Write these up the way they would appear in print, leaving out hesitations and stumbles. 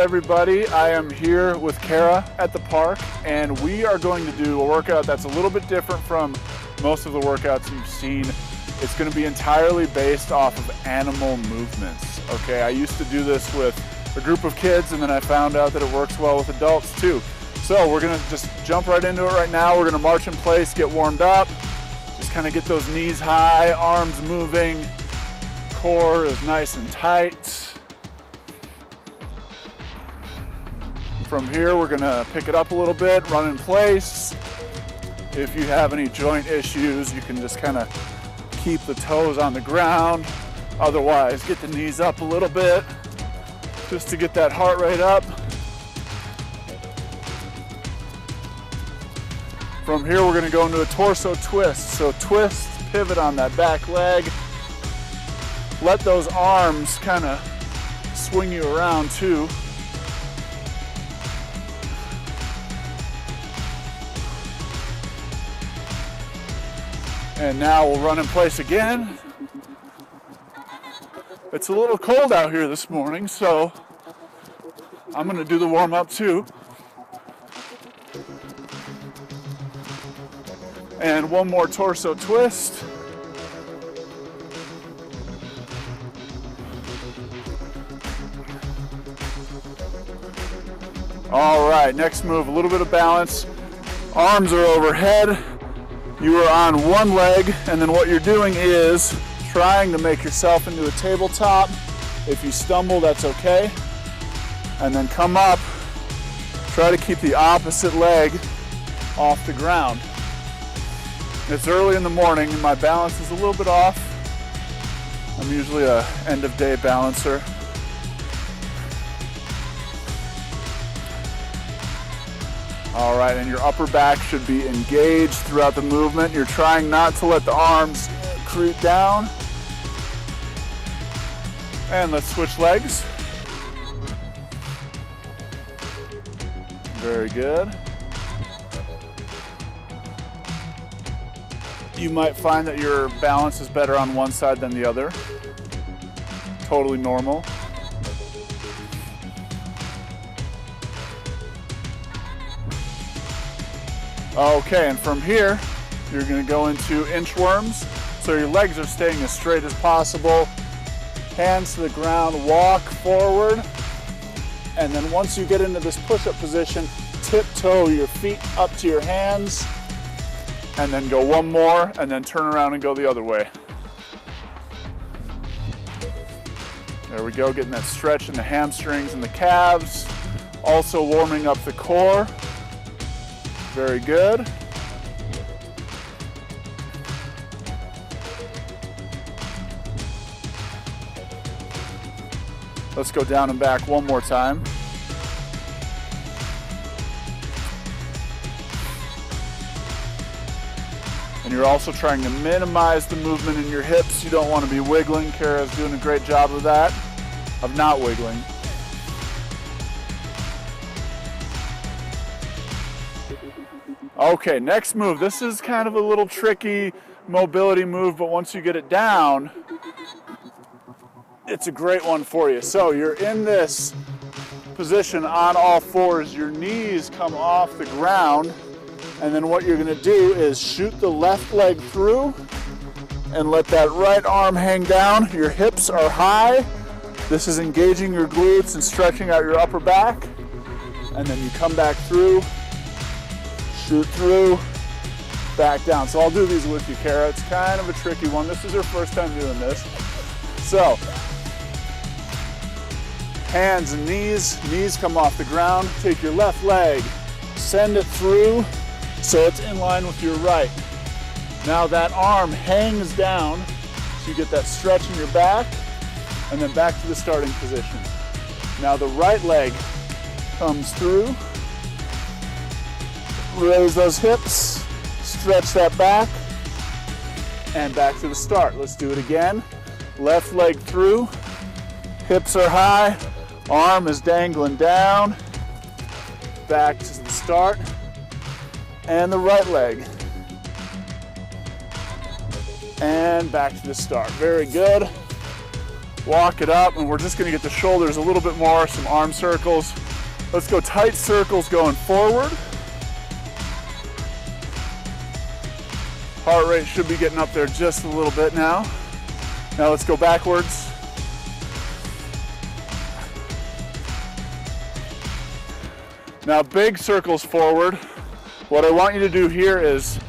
everybody. I am here with Kara at the park, and we are going to do a workout that's a little bit different from most of the workouts you've seen. It's going to be entirely based off of animal movements. Okay, I used to do this with a group of kids, and then I found out that it works well with adults too. So we're going to just jump right into it right now. We're going to march in place, get warmed up, just kind of get those knees high, arms moving, core is nice and tight. From here, we're gonna pick it up a little bit, run in place. If you have any joint issues, you can just kind of keep the toes on the ground. Otherwise, get the knees up a little bit just to get that heart rate up. From here, we're gonna go into a torso twist. So twist, pivot on that back leg. Let those arms kind of swing you around too. And now we'll run in place again. It's a little cold out here this morning, so I'm gonna do the warm up too. And one more torso twist. All right, next move, a little bit of balance. Arms are overhead. You are on one leg, and then what you're doing is trying to make yourself into a tabletop. If you stumble, that's okay. And then come up, try to keep the opposite leg off the ground. It's early in the morning, and my balance is a little bit off. I'm usually a end of day balancer. All right, and your upper back should be engaged throughout the movement. You're trying not to let the arms creep down. And let's switch legs. Very good. You might find that your balance is better on one side than the other. Totally normal. Okay, and from here, you're gonna go into inchworms. So your legs are staying as straight as possible. Hands to the ground, walk forward. And then once you get into this push-up position, tiptoe your feet up to your hands. And then go one more, and then turn around and go the other way. There we go, getting that stretch in the hamstrings and the calves. Also warming up the core. Very good. Let's go down and back one more time. And you're also trying to minimize the movement in your hips. You don't want to be wiggling. Kara's doing a great job of that, of not wiggling. Okay, next move. This is kind of a little tricky mobility move, but once you get it down, it's a great one for you. So you're in this position on all fours. Your knees come off the ground, and then what you're gonna do is shoot the left leg through and let that right arm hang down. Your hips are high. This is engaging your glutes and stretching out your upper back. And then you come back through, shoot through, back down. So I'll do these with you, Kara. It's kind of a tricky one. This is her first time doing this. So, hands and knees come off the ground. Take your left leg, send it through so it's in line with your right. Now that arm hangs down so you get that stretch in your back, and then back to the starting position. Now the right leg comes through. Raise those hips, stretch that back, and back to the start. Let's do it again. Left leg through, hips are high, arm is dangling down, back to the start, and the right leg. And back to the start. Very good. walk it up, and we're just gonna get the shoulders a little bit more, some arm circles. Let's go tight circles going forward. Heart rate should be getting up there just a little bit now. Now let's go backwards. Now big circles forward. What I want you to do here is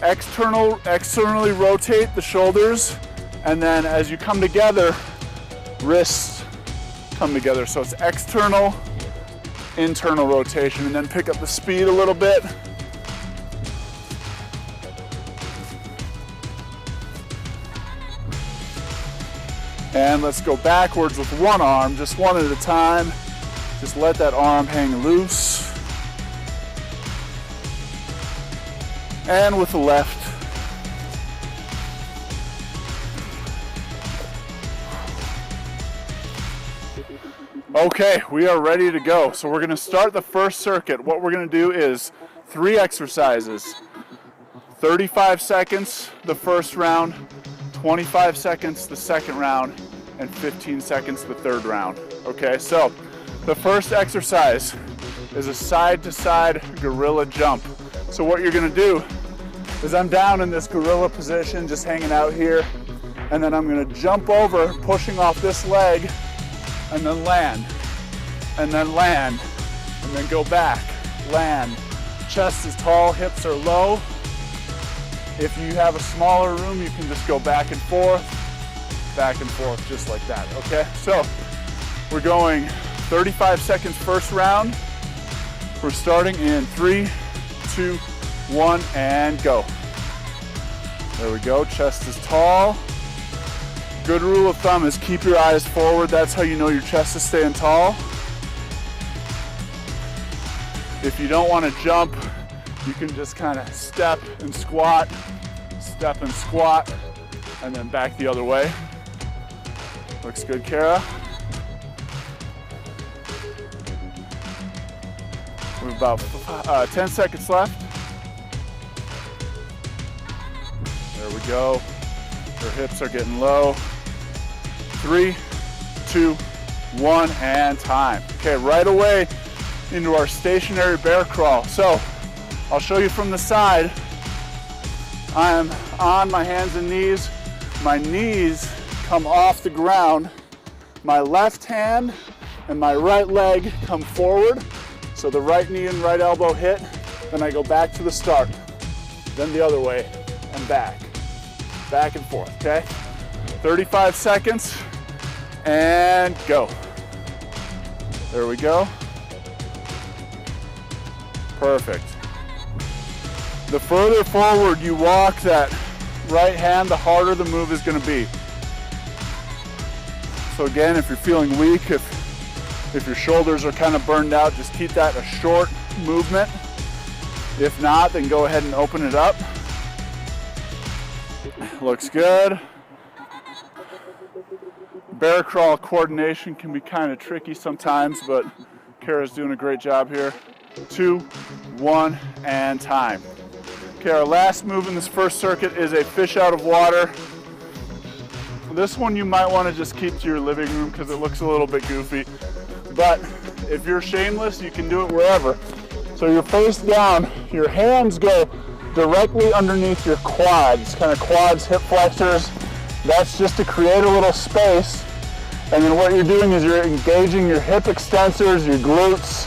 externally rotate the shoulders, and then as you come together, wrists come together. So it's external, internal rotation, and then pick up the speed a little bit. And let's go backwards with one arm, just one at a time. Just let that arm hang loose. And with the left. Okay, we are ready to go. So we're gonna start the first circuit. What we're gonna do is 3 exercises. 35 seconds the first round, 25 seconds the second round, and 15 seconds the third round. Okay, so the first exercise is a side-to-side gorilla jump. So what you're gonna do is I'm down in this gorilla position, just hanging out here, and then I'm gonna jump over, pushing off this leg, and then land, and then land, and then go back, land. Chest is tall, hips are low. If you have a smaller room, you can just go back and forth, just like that, okay? So we're going 35 seconds first round. We're starting in 3, 2, 1, and go. There we go, chest is tall. Good rule of thumb is keep your eyes forward. That's how you know your chest is staying tall. If you don't want to jump, you can just kind of step and squat, and then back the other way. Looks good, Kara. We have about 10 seconds left. There we go. Her hips are getting low. 3, 2, 1, and time. Okay, right away into our stationary bear crawl. So I'll show you from the side. I am on my hands and knees. My knees come off the ground. My left hand and my right leg come forward. So the right knee and right elbow hit. Then I go back to the start. Then the other way and back and forth, okay? 35 seconds and go. There we go. Perfect. The further forward you walk that right hand, the harder the move is going to be. So again, if you're feeling weak, if your shoulders are kind of burned out, just keep that a short movement. If not, then go ahead and open it up. Looks good. Bear crawl coordination can be kind of tricky sometimes, but Kara's doing a great job here. 2, 1, and time. Okay, our last move in this first circuit is a fish out of water. This one you might want to just keep to your living room because it looks a little bit goofy. But if you're shameless, you can do it wherever. So you're face down, your hands go directly underneath your quads, kind of quads, hip flexors. That's just to create a little space. And then what you're doing is you're engaging your hip extensors, your glutes,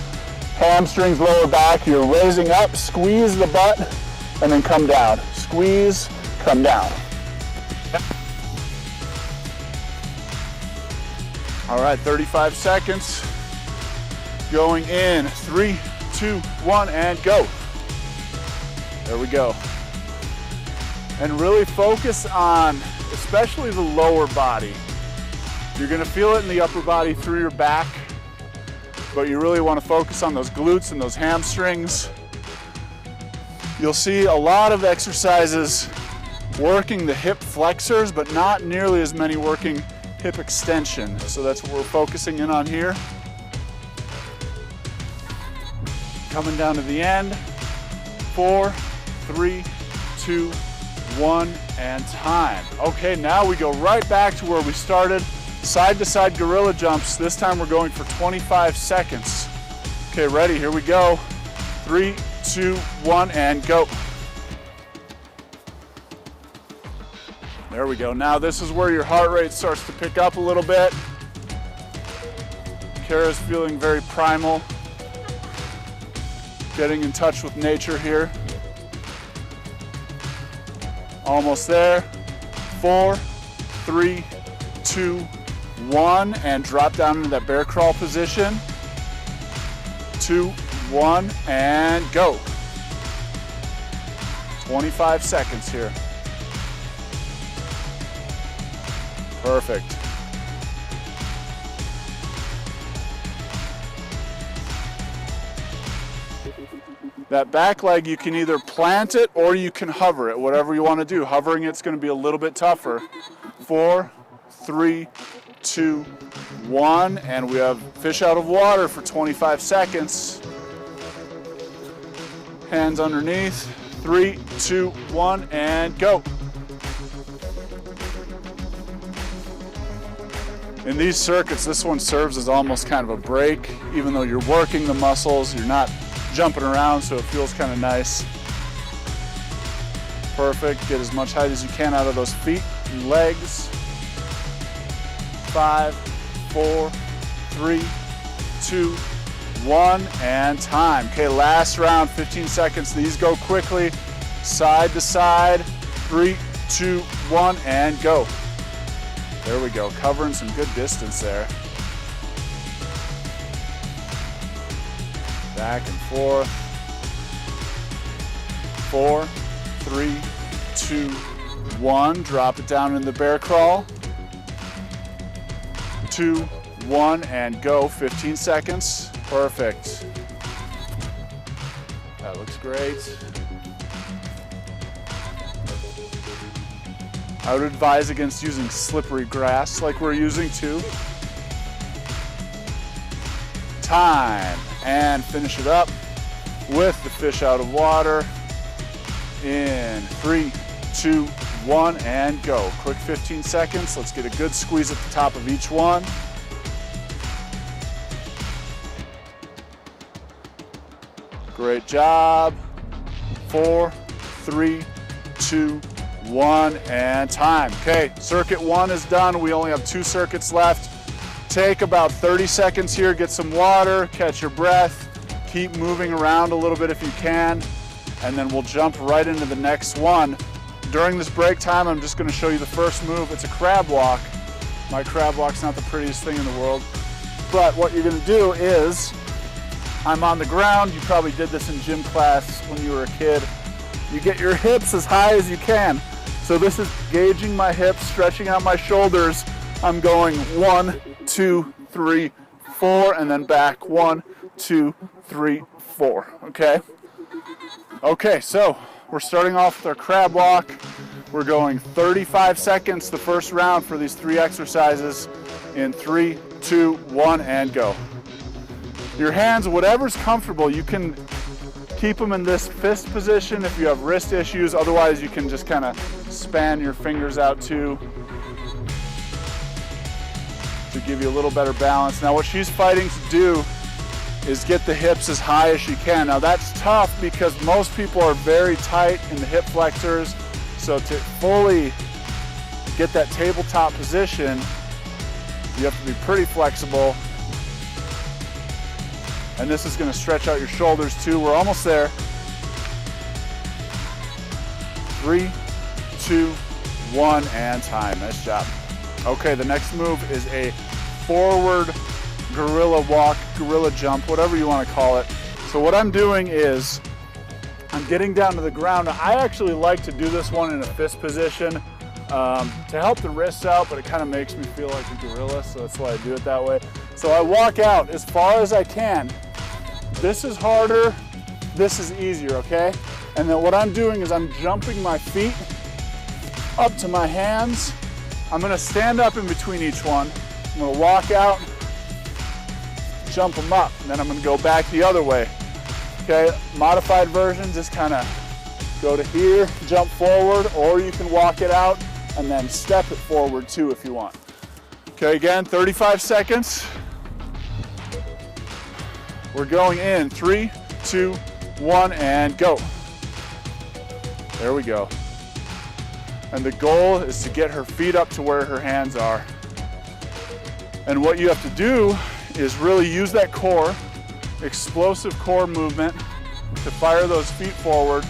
hamstrings, lower back. You're raising up, squeeze the butt, and then come down. Squeeze, come down. All right, 35 seconds. Going in, 3, 2, 1, and go. There we go. And really focus on, especially the lower body. You're gonna feel it in the upper body through your back, but you really wanna focus on those glutes and those hamstrings. You'll see a lot of exercises working the hip flexors, but not nearly as many working hip extension. So that's what we're focusing in on here. Coming down to the end. 4, 3, 2, 1, and time. Okay, now we go right back to where we started. Side to side gorilla jumps. This time we're going for 25 seconds. Okay, ready, here we go. 3, 2, 1, and go. There we go. Now this is where your heart rate starts to pick up a little bit. Kara's feeling very primal. Getting in touch with nature here. Almost there. 4, 3, 2, 1, and drop down into that bear crawl position. 2, 1, and go. 25 seconds here. Perfect. That back leg, you can either plant it or you can hover it, whatever you want to do. Hovering it's going to be a little bit tougher. 4, 3, 2, 1, and we have fish out of water for 25 seconds. Hands underneath. 3, 2, 1, and go. In these circuits, this one serves as almost kind of a break. Even though you're working the muscles, you're not jumping around, so it feels kind of nice. Perfect. Get as much height as you can out of those feet and legs. 5, 4, 3, 2, 1, and time. Okay, last round, 15 seconds. These go quickly. Side to side. 3, 2, 1, and go. There we go, covering some good distance there. Back and forth. 4, 3, 2, 1. Drop it down in the bear crawl. 2, 1, and go. 15 seconds. Perfect. That looks great. I would advise against using slippery grass like we're using too. Time, and finish it up with the fish out of water. In 3, 2, 1, and go. Quick 15 seconds. Let's get a good squeeze at the top of each one. Great job. 4, 3, 2, 1, and time. Okay, circuit 1 is done. We only have 2 circuits left. Take about 30 seconds here, get some water, catch your breath, keep moving around a little bit if you can, and then we'll jump right into the next one. During this break time, I'm just going to show you the first move. It's a crab walk. My crab walk's not the prettiest thing in the world, but what you're going to do is, I'm on the ground. You probably did this in gym class when you were a kid. You get your hips as high as you can. So this is gauging my hips, stretching out my shoulders. I'm going 1, 2, 3, 4, and then back 1, 2, 3, 4, okay? Okay, so we're starting off with our crab walk. We're going 35 seconds the first round for these 3 exercises. In 3, 2, 1, and go. Your hands, whatever's comfortable, you can keep them in this fist position if you have wrist issues. Otherwise, you can just kind of span your fingers out too to give you a little better balance. Now, what she's fighting to do is get the hips as high as she can. Now, that's tough because most people are very tight in the hip flexors. So to fully get that tabletop position, you have to be pretty flexible. And this is going to stretch out your shoulders too. We're almost there. 3, 2, 1, and time. Nice job. Okay, the next move is a forward gorilla walk, gorilla jump, whatever you want to call it. So what I'm doing is I'm getting down to the ground. I actually like to do this one in a fist position to help the wrists out, but it kind of makes me feel like a gorilla, so that's why I do it that way. So I walk out as far as I can. This is harder, this is easier, okay? And then what I'm doing is I'm jumping my feet up to my hands. I'm gonna stand up in between each one. I'm gonna walk out, jump them up, and then I'm gonna go back the other way. Okay, modified version, just kind of go to here, jump forward, or you can walk it out and then step it forward too if you want. Okay, again, 35 seconds. We're going in 3, 2, 1, and go. There we go. And the goal is to get her feet up to where her hands are. And what you have to do is really use that core, explosive core movement to fire those feet forward.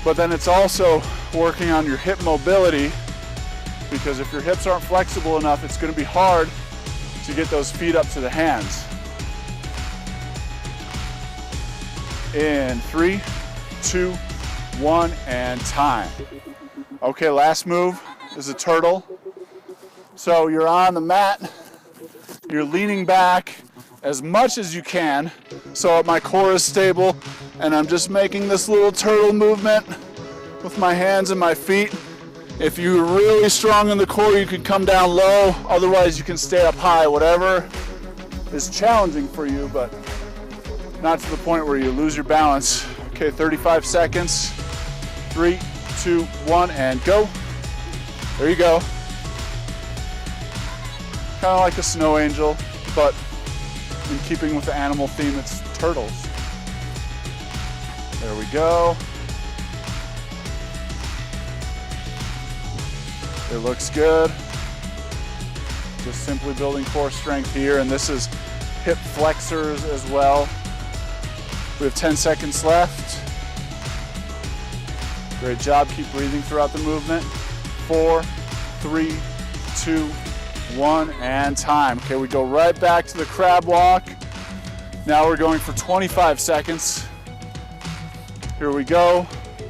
But then it's also working on your hip mobility, because if your hips aren't flexible enough, it's going to be hard to get those feet up to the hands. In 3, 2, 1, and time. Okay, last move is a turtle. So you're on the mat, you're leaning back as much as you can so my core is stable, and I'm just making this little turtle movement with my hands and my feet. If you're really strong in the core, you can come down low. Otherwise, you can stay up high, whatever is challenging for you, but not to the point where you lose your balance. Okay, 35 seconds. 3, 2, 1, and go. There you go. Kind of like a snow angel, but in keeping with the animal theme, it's turtles. There we go. It looks good. Just simply building core strength here, and this is hip flexors as well. We have 10 seconds left. Great job, keep breathing throughout the movement. 4, 3, 2, 1, and time. Okay, we go right back to the crab walk. Now we're going for 25 seconds. Here we go.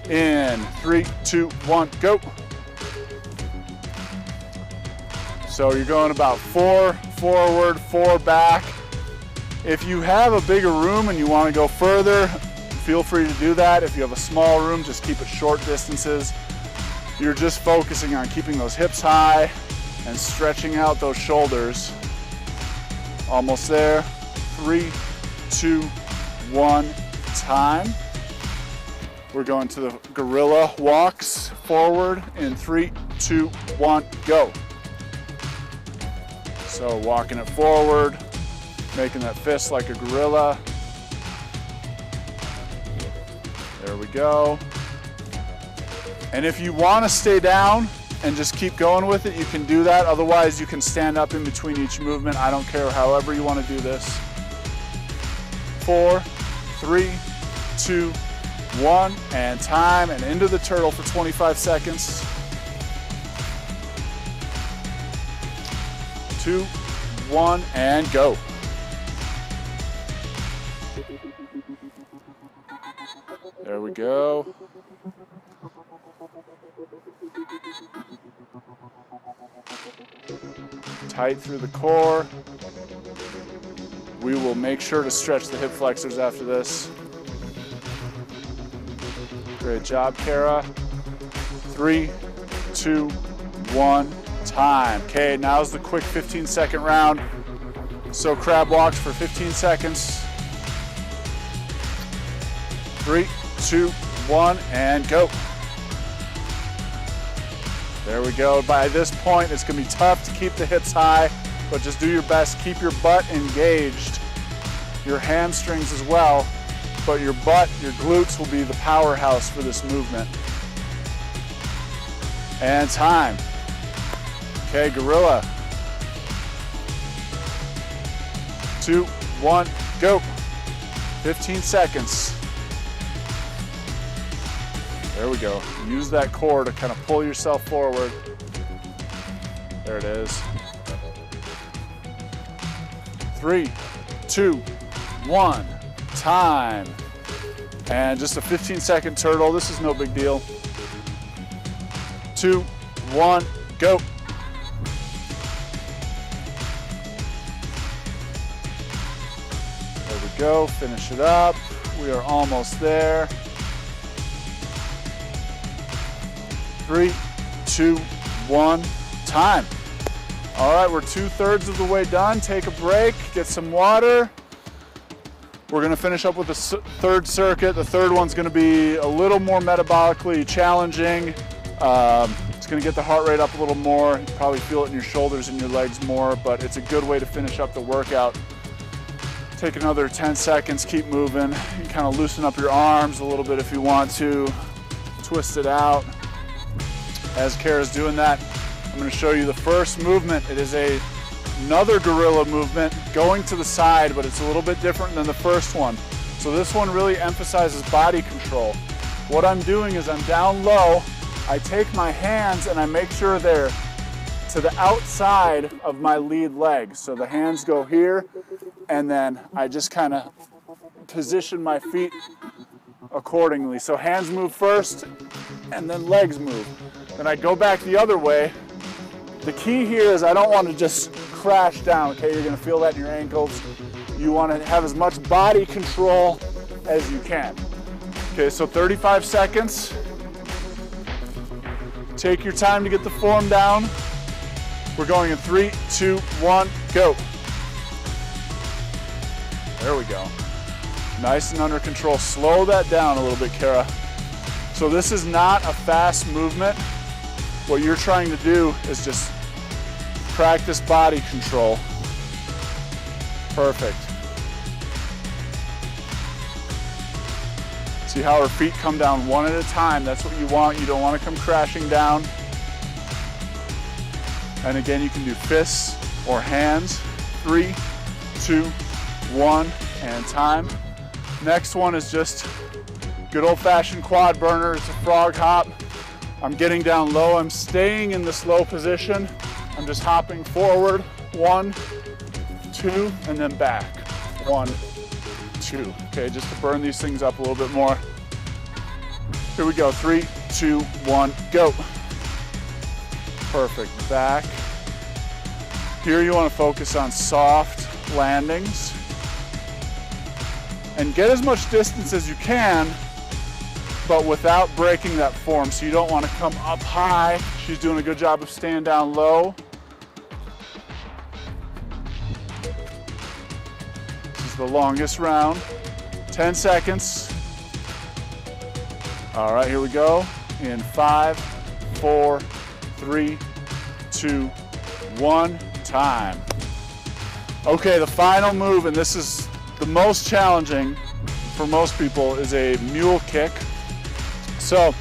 In 3, 2, 1, go. So you're going about 4 forward, 4 back. If you have a bigger room and you want to go further, feel free to do that. If you have a small room, just keep it short distances. You're just focusing on keeping those hips high and stretching out those shoulders. Almost there. 3, 2, 1, time. We're going to the gorilla walks forward in 3, 2, 1, go. So walking it forward, making that fist like a gorilla. There we go. And if you want to stay down and just keep going with it, you can do that. Otherwise, you can stand up in between each movement. I don't care, however you want to do this. 4, 3, 2, 1, and time. And into the turtle for 25 seconds. 2, 1, and go. There we go. Tight through the core. We will make sure to stretch the hip flexors after this. Great job, Kara. 3, 2, 1, time. Okay, now's the quick 15-second round. So crab walks for 15 seconds. 3, 2, 1, and go. There we go. By this point, it's going to be tough to keep the hips high, but just do your best. Keep your butt engaged, your hamstrings as well, but your butt, your glutes will be the powerhouse for this movement. And time. Okay, gorilla. 2, 1, go. 15 seconds. There we go. Use that core to kind of pull yourself forward. There it is. 3, 2, 1, time. And just a 15-second turtle. This is no big deal. 2, 1, go. There we go. Finish it up. We are almost there. 3, 2, 1, time. All right, we're 2/3 of the way done. Take a break, get some water. We're gonna finish up with the third circuit. The third one's gonna be a little more metabolically challenging. It's It's gonna get the heart rate up a little more. You probably feel it in your shoulders and your legs more, but it's a good way to finish up the workout. Take another 10 seconds, keep moving. You can kind of loosen up your arms a little bit if you want to. Twist it out. As Kara's doing that, I'm gonna show you the first movement. It is another gorilla movement going to the side, but it's a little bit different than the first one. So this one really emphasizes body control. What I'm doing is I'm down low, I take my hands and I make sure they're to the outside of my lead leg. So the hands go here, and then I just kind of position my feet accordingly. So hands move first, and then legs move. Then I go back the other way. The key here is I don't want to just crash down, okay? You're gonna feel that in your ankles. You want to have as much body control as you can. Okay, so 35 seconds. Take your time to get the form down. We're going in 3, 2, 1, go. There we go. Nice and under control. Slow that down a little bit, Kara. So this is not a fast movement. What you're trying to do is just practice body control. Perfect. See how her feet come down one at a time. That's what you want. You don't want to come crashing down. And again, you can do fists or hands. 3, 2, 1, and time. Next one is just good old-fashioned quad burner. It's a frog hop. I'm getting down low. I'm staying in this low position. I'm just hopping forward. 1, 2, and then back. 1, 2. Okay, just to burn these things up a little bit more. Here we go. 3, 2, 1, go. Perfect. Back. Here you want to focus on soft landings. And get as much distance as you can, but without breaking that form. So you don't want to come up high. She's doing a good job of staying down low. This is the longest round. 10 seconds. All right, here we go. In 5, 4, 3, 2, 1, time. Okay, the final move, and this is the most challenging for most people, is a mule kick. So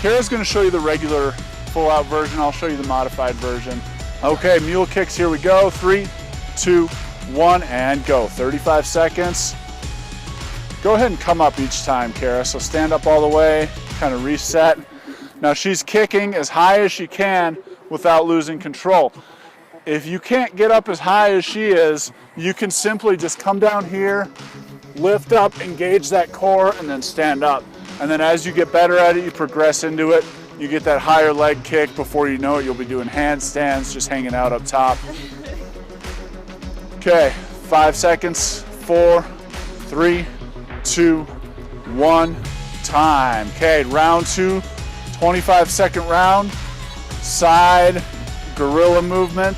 Kara's gonna show you the regular full out version. I'll show you the modified version. Okay, mule kicks, here we go. 3, 2, 1, and go. 35 seconds. Go ahead and come up each time, Kara. So stand up all the way, kind of reset. Now she's kicking as high as she can without losing control. If you can't get up as high as she is, you can simply just come down here, lift up, engage that core, and then stand up. And then as you get better at it, you progress into it. You get that higher leg kick. Before you know it, you'll be doing handstands, just hanging out up top. Okay, 5 seconds. 4, 3, 2, 1, time. Okay, round 2, 25-second round. Side gorilla movement.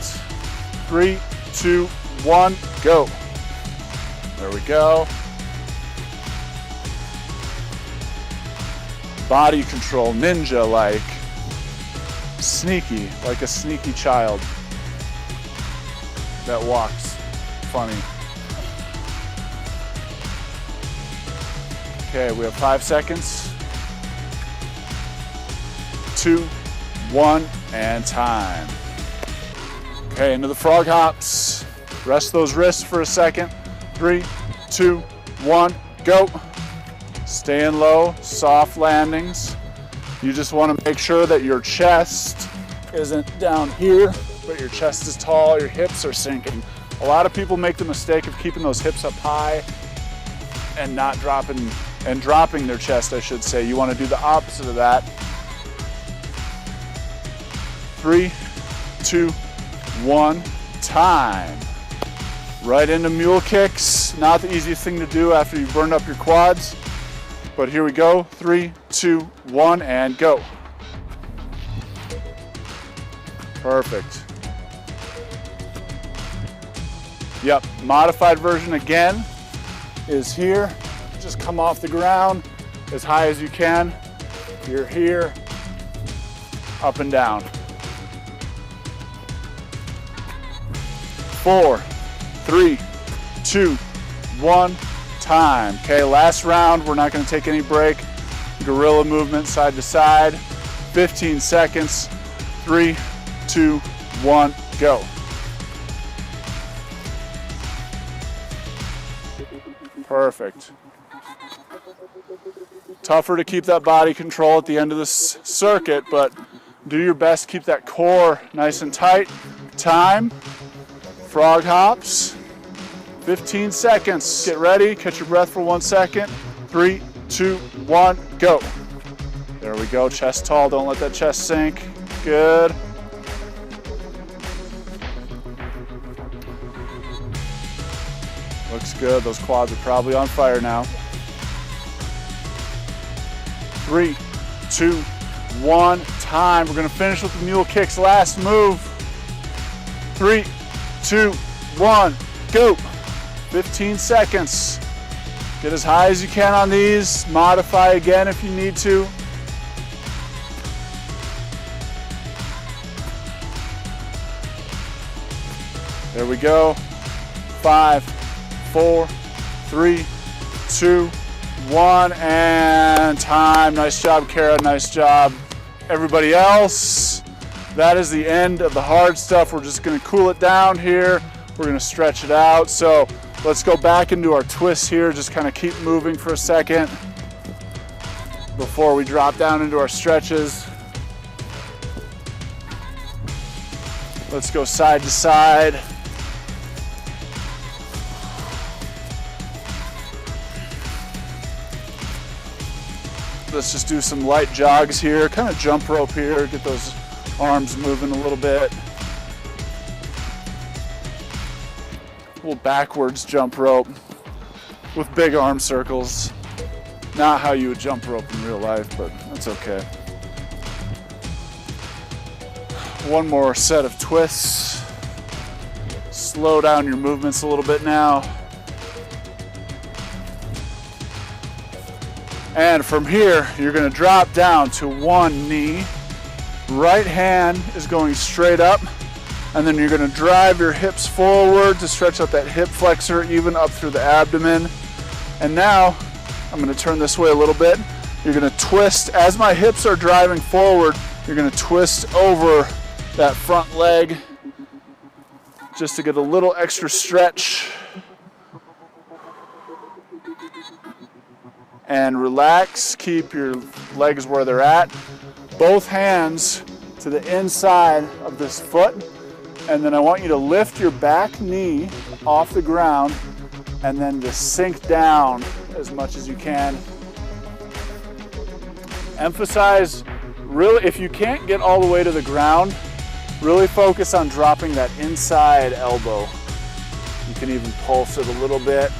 3, 2, 1, go. There we go. Body control, ninja-like. Sneaky, like a sneaky child that walks funny. Okay, we have 5 seconds. 2, 1, and time. Okay, into the frog hops. Rest those wrists for a second. 3, 2, 1, go. Staying low, soft landings. You just want to make sure that your chest isn't down here, but your chest is tall, your hips are sinking. A lot of people make the mistake of keeping those hips up high and not dropping, and dropping their chest, I should say. You want to do the opposite of that. 3, 2, 1, time. Right into mule kicks. Not the easiest thing to do after you've burned up your quads. But here we go. 3, 2, 1, and go. Perfect. Yep, modified version again is here. Just come off the ground as high as you can. You're here, up and down. 4, 3, 2, 1, time. Okay, last round, we're not gonna take any break. Gorilla movement side to side, 15 seconds, 3, 2, 1, go. Perfect. Tougher to keep that body control at the end of this circuit, but do your best to keep that core nice and tight. Time, frog hops, 15 seconds. Get ready, catch your breath for 1 second. 3, 2, 1, go. There we go, chest tall, don't let that chest sink. Good. Looks good, those quads are probably on fire now. 3, 2, 1, time. We're gonna finish with the mule kicks, last move. 3, 2, 1, go. 15 seconds. Get as high as you can on these. Modify again if you need to. There we go. 5, 4, 3, 2, 1, and time. Nice job, Kara, nice job. Everybody else, that is the end of the hard stuff. We're just gonna cool it down here. We're gonna stretch it out. So let's go back into our twists here. Just kind of keep moving for a second before we drop down into our stretches. Let's go side to side. Let's just do some light jogs here, kind of jump rope here, get those arms moving a little bit. A little backwards jump rope with big arm circles. Not how you would jump rope in real life, but that's okay. One more set of twists. Slow down your movements a little bit now. And from here, you're gonna drop down to one knee. Right hand is going straight up, and then you're gonna drive your hips forward to stretch out that hip flexor, even up through the abdomen. And now, I'm gonna turn this way a little bit. You're gonna twist, as my hips are driving forward, you're gonna twist over that front leg, just to get a little extra stretch. And relax, keep your legs where they're at. Both hands to the inside of this foot. And then I want you to lift your back knee off the ground and then just sink down as much as you can. Emphasize, really, if you can't get all the way to the ground, really focus on dropping that inside elbow. You can even pulse it a little bit.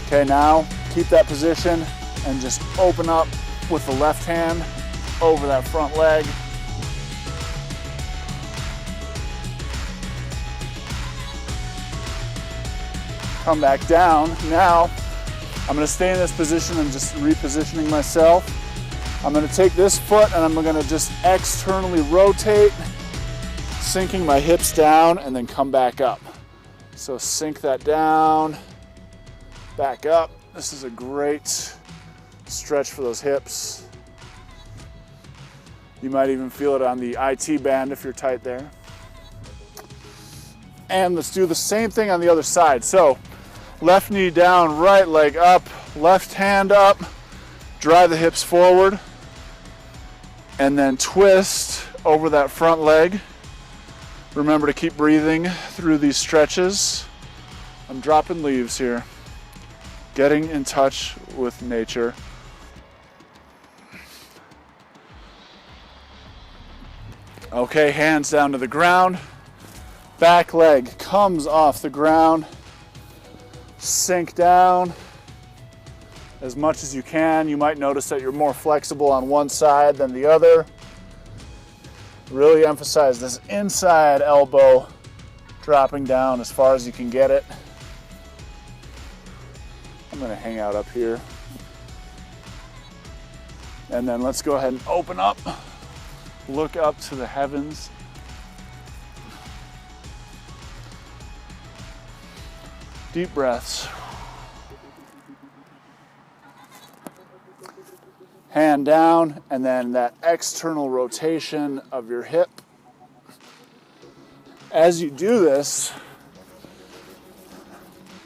Okay, now keep that position and just open up with the left hand over that front leg. Come back down. Now, I'm gonna stay in this position and just repositioning myself. I'm gonna take this foot and I'm gonna just externally rotate, sinking my hips down and then come back up. So sink that down. Back up. This is a great stretch for those hips. You might even feel it on the IT band if you're tight there. And let's do the same thing on the other side. So left knee down, right leg up, left hand up, drive the hips forward, and then twist over that front leg. Remember to keep breathing through these stretches. I'm dropping leaves here. Getting in touch with nature. Okay, hands down to the ground. Back leg comes off the ground. Sink down as much as you can. You might notice that you're more flexible on one side than the other. Really emphasize this inside elbow dropping down as far as you can get it. I'm gonna hang out up here. And then let's go ahead and open up Look up to the heavens. Deep breaths. Hand down, and then that external rotation of your hip. As you do this,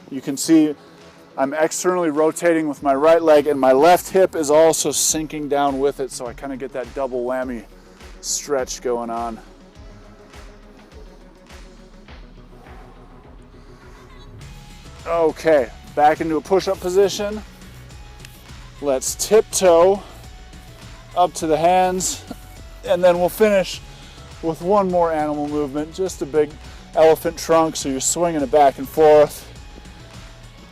you can see I'm externally rotating with my right leg, and my left hip is also sinking down with it, so I kind of get that double whammy stretch going on. Okay, back into a push-up position. Let's tiptoe up to the hands, and then we'll finish with one more animal movement, just a big elephant trunk, so you're swinging it back and forth.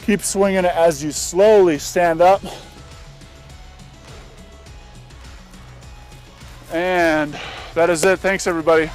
Keep swinging it as you slowly stand up. And that is it. Thanks, everybody.